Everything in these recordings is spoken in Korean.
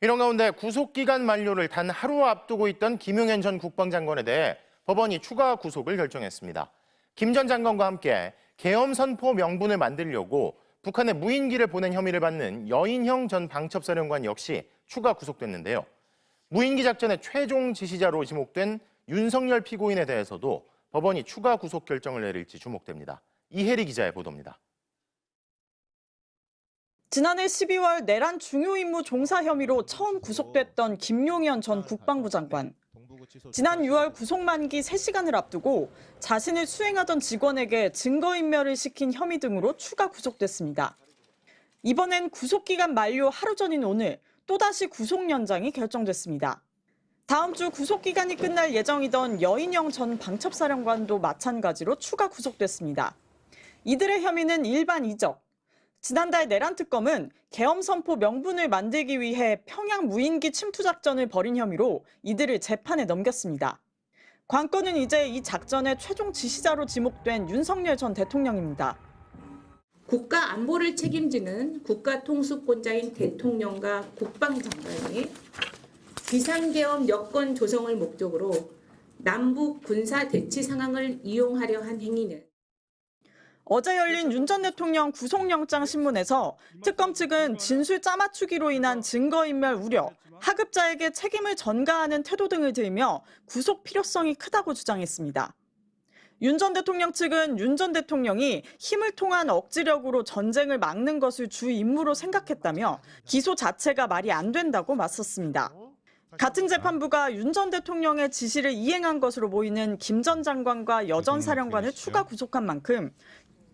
이런 가운데 구속기간 만료를 단 하루 앞두고 있던 김용현 전 국방장관에 대해 법원이 추가 구속을 결정했습니다. 김 전 장관과 함께 계엄 선포 명분을 만들려고 북한에 무인기를 보낸 혐의를 받는 여인형 전 방첩사령관 역시 추가 구속됐는데요. 무인기 작전의 최종 지시자로 지목된 윤석열 피고인에 대해서도 법원이 추가 구속 결정을 내릴지 주목됩니다. 이혜리 기자의 보도입니다. 지난해 12월 내란 중요임무 종사 혐의로 처음 구속됐던 김용현 전 국방부 장관. 지난 6월 구속 만기 3시간을 앞두고 자신을 수행하던 직원에게 증거인멸을 시킨 혐의 등으로 추가 구속됐습니다. 이번엔 구속기간 만료 하루 전인 오늘 또다시 구속 연장이 결정됐습니다. 다음 주 구속기간이 끝날 예정이던 여인영 전 방첩사령관도 마찬가지로 추가 구속됐습니다. 이들의 혐의는 일반 이적. 지난달 내란특검은 계엄 선포 명분을 만들기 위해 평양 무인기 침투 작전을 벌인 혐의로 이들을 재판에 넘겼습니다. 관건은 이제 이 작전의 최종 지시자로 지목된 윤석열 전 대통령입니다. 국가 안보를 책임지는 국가통수권자인 대통령과 국방장관이 비상계엄 여건 조성을 목적으로 남북 군사 대치 상황을 이용하려 한 행위는 어제 열린 윤 전 대통령 구속영장 신문에서 특검 측은 진술 짜맞추기로 인한 증거인멸 우려, 하급자에게 책임을 전가하는 태도 등을 들며 구속 필요성이 크다고 주장했습니다. 윤 전 대통령 측은 윤 전 대통령이 힘을 통한 억지력으로 전쟁을 막는 것을 주 임무로 생각했다며 기소 자체가 말이 안 된다고 맞섰습니다. 같은 재판부가 윤 전 대통령의 지시를 이행한 것으로 보이는 김 전 장관과 여 전 사령관을 추가 구속한 만큼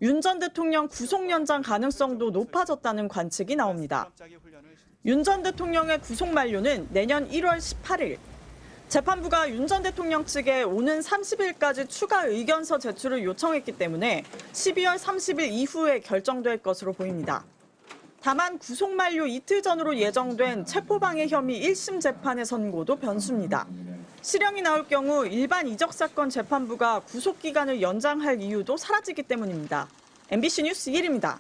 윤 전 대통령 구속 연장 가능성도 높아졌다는 관측이 나옵니다. 윤 전 대통령의 구속 만료는 내년 1월 18일. 재판부가 윤 전 대통령 측에 오는 30일까지 추가 의견서 제출을 요청했기 때문에 12월 30일 이후에 결정될 것으로 보입니다. 다만 구속 만료 이틀 전으로 예정된 체포방해 혐의 1심 재판의 선고도 변수입니다. 실형이 나올 경우 일반 이적 사건 재판부가 구속 기간을 연장할 이유도 사라지기 때문입니다. MBC 뉴스 이혜리입니다.